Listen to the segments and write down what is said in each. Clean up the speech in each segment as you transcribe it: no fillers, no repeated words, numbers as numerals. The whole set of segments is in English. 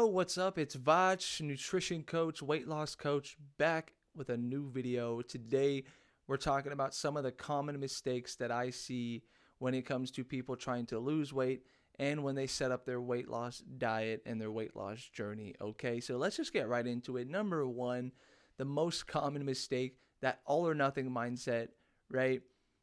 What's up? It's Vach, nutrition coach, weight loss coach, back with a new video. Today, we're talking about some of the common mistakes that I see when it comes to people trying to lose weight and when they set up their weight loss diet and their weight loss journey. Okay, so let's just get right into it. Number one, the most common mistake, that all or nothing mindset, right?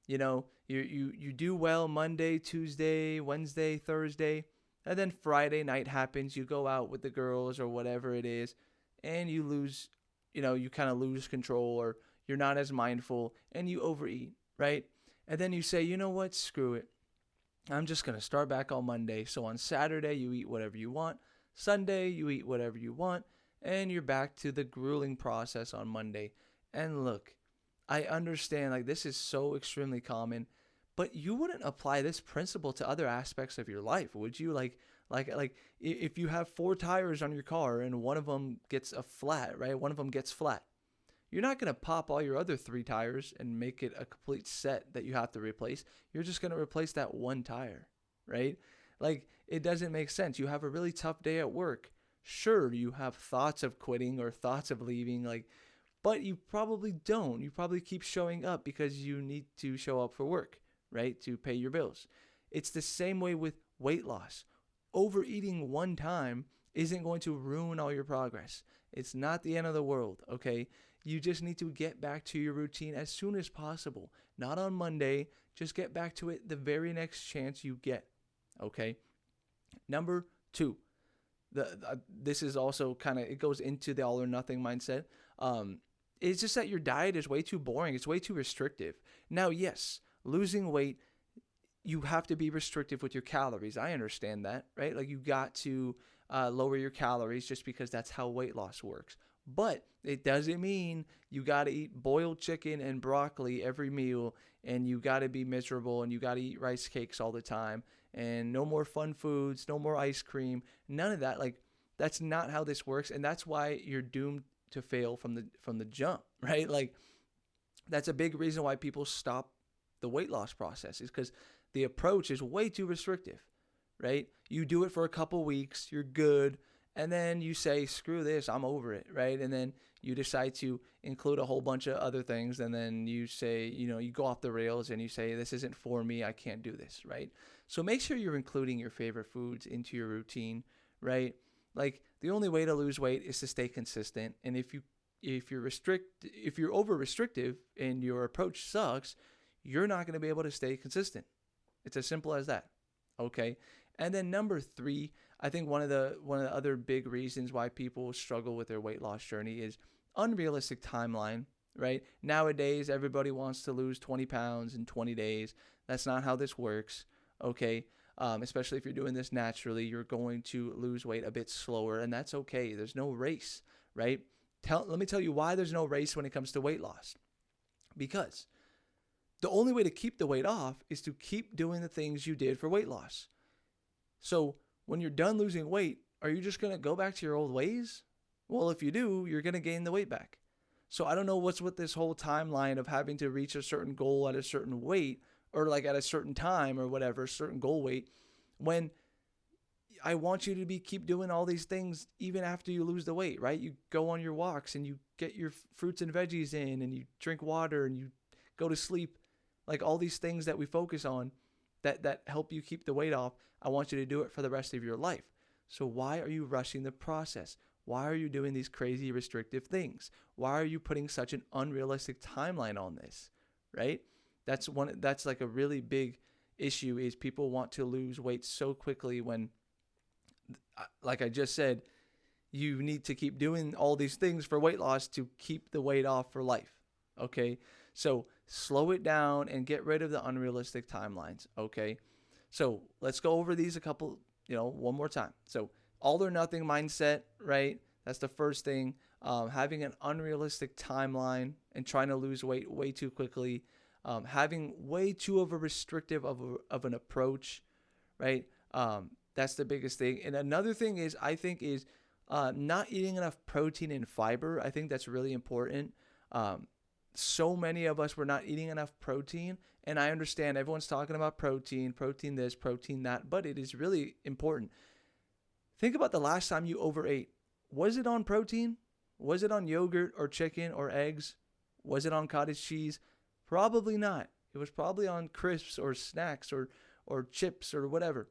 You do well Monday, Tuesday, Wednesday, Thursday, and then Friday night happens. You go out with the girls or whatever it is, and you lose, you kind of lose control, or you're not as mindful and you overeat, right? And then you say, you know what, screw it. I'm just going to start back on Monday. So on Saturday, you eat whatever you want. Sunday, you eat whatever you want. And you're back to the grueling process on Monday. And look, I understand like this is so extremely common, but you wouldn't apply this principle to other aspects of your life, would you? Like if you have four tires on your car and one of them gets a flat, right? One of them gets flat. You're not going to pop all your other three tires and make it a complete set that you have to replace. You're just going to replace that one tire, right? Like it doesn't make sense. You have a really tough day at work. Sure, you have thoughts of quitting or thoughts of leaving, but you probably don't. You probably keep showing up because you need to show up for work, right? To pay your bills. It's the same way with weight loss. Overeating one time isn't going to ruin all your progress. It's not the end of the world, okay? You just need to get back to your routine as soon as possible. Not on Monday, just get back to it the very next chance you get, okay? Number two, this is also kind of, it goes into the all or nothing mindset. Um, it's just that your diet is way too boring. It's way too restrictive. Now, yes, losing weight, you have to be restrictive with your calories. I understand that, right? Like you got to lower your calories just because that's how weight loss works. But it doesn't mean you got to eat boiled chicken and broccoli every meal, and you got to be miserable, and you got to eat rice cakes all the time, and no more fun foods, no more ice cream, none of that. Like that's not how this works, and that's why you're doomed to fail from the jump, right? Like that's a big reason why people stop the weight loss process, is because the approach is way too restrictive, right? You do it for a couple weeks, you're good, and then you say, screw this, I'm over it, right? And then you decide to include a whole bunch of other things, and then you say, you go off the rails and you say, this isn't for me, I can't do this, right? So make sure you're including your favorite foods into your routine, right? Like the only way to lose weight is to stay consistent. And if you're over restrictive and your approach sucks, you're not going to be able to stay consistent. It's as simple as that. Okay. And then number three, I think one of the other big reasons why people struggle with their weight loss journey is unrealistic timeline. Right? Nowadays, everybody wants to lose 20 pounds in 20 days. That's not how this works. Okay. Especially if you're doing this naturally, you're going to lose weight a bit slower, and that's okay. There's no race, right? Let me tell you why there's no race when it comes to weight loss. Because the only way to keep the weight off is to keep doing the things you did for weight loss. So when you're done losing weight, are you just going to go back to your old ways? Well, if you do, you're going to gain the weight back. So I don't know what's with this whole timeline of having to reach a certain goal at a certain weight, or like at a certain time or whatever, certain goal weight, when I want you to keep doing all these things even after you lose the weight, right? You go on your walks and you get your fruits and veggies in, and you drink water and you go to sleep. Like all these things that we focus on that help you keep the weight off, I want you to do it for the rest of your life. So why are you rushing the process? Why are you doing these crazy restrictive things? Why are you putting such an unrealistic timeline on this, right? That's like a really big issue, is people want to lose weight so quickly when, like I just said, you need to keep doing all these things for weight loss to keep the weight off for life. Okay? So slow it down and get rid of the unrealistic timelines. Okay? So let's go over these one more time. So all or nothing mindset, right? That's the first thing. Having an unrealistic timeline and trying to lose weight way too quickly. Having way too of a restrictive of an approach, right? That's the biggest thing. And another thing is, I think, is not eating enough protein and fiber. I think that's really important. So many of us were not eating enough protein, and I understand everyone's talking about protein this, protein that, but it is really important. Think about the last time you overate. Was it on protein? Was it on yogurt or chicken or eggs? Was it on cottage cheese? Probably not. It was probably on crisps or snacks or chips or whatever.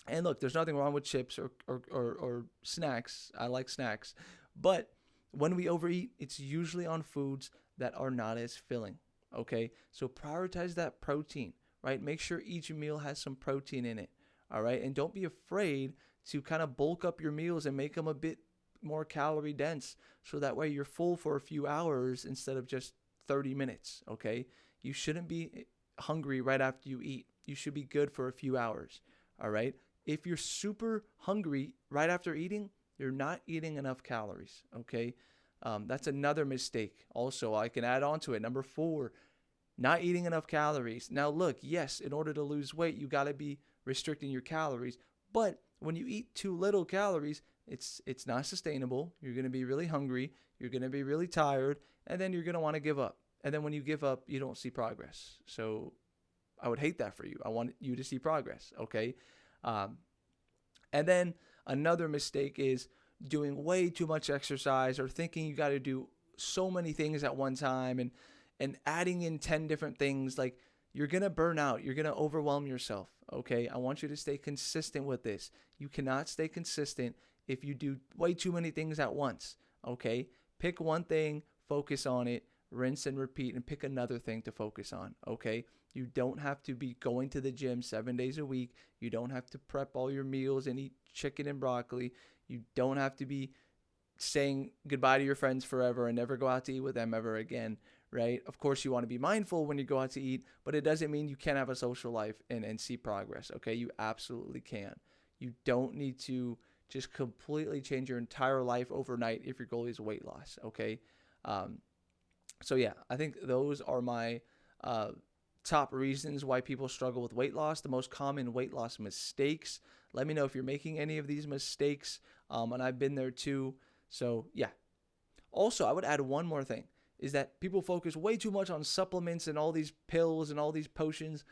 And look, there's nothing wrong with chips or snacks. I like snacks. But when we overeat, it's usually on foods that are not as filling. Okay? So prioritize that protein, right? Make sure each meal has some protein in it. All right? And don't be afraid to kind of bulk up your meals and make them a bit more calorie dense so that way you're full for a few hours instead of just 30 minutes. Okay? You shouldn't be hungry right after you eat. You should be good for a few hours. All right? If you're super hungry right after eating, you're not eating enough calories. Okay? That's another mistake. Also, I can add on to it. Number 4, not eating enough calories. Now, look, yes, in order to lose weight, you got to be restricting your calories. But when you eat too little calories, it's not sustainable. You're going to be really hungry. You're going to be really tired. And then you're going to want to give up. And then when you give up, you don't see progress. So I would hate that for you. I want you to see progress. Okay? And then another mistake is doing way too much exercise or thinking you got to do so many things at one time and adding in 10 different things. Like, you're going to burn out. You're going to overwhelm yourself. Okay? I want you to stay consistent with this. You cannot stay consistent if you do way too many things at once. Okay? Pick one thing, focus on it, rinse and repeat, and pick another thing to focus on. Okay? You don't have to be going to the gym 7 days a week. You don't have to prep all your meals and eat chicken and broccoli. You don't have to be saying goodbye to your friends forever and never go out to eat with them ever again, right? Of course, you want to be mindful when you go out to eat, but it doesn't mean you can't have a social life and see progress, okay? You absolutely can. You don't need to just completely change your entire life overnight if your goal is weight loss, okay? So yeah, I think those are my top reasons why people struggle with weight loss, the most common weight loss mistakes. Let me know if you're making any of these mistakes, and I've been there too. So yeah. Also, I would add one more thing, is that people focus way too much on supplements and all these pills and all these potions.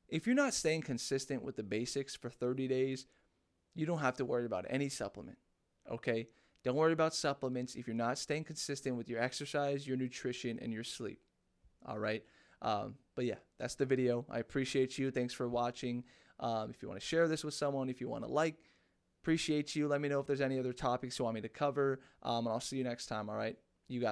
If you're not staying consistent with the basics for 30 days, you don't have to worry about any supplement, okay? Don't worry about supplements if you're not staying consistent with your exercise, your nutrition, and your sleep, all right? But yeah, that's the video. I appreciate you. Thanks for watching. If you want to share this with someone, if you want to appreciate you. Let me know if there's any other topics you want me to cover, and I'll see you next time, all right? You got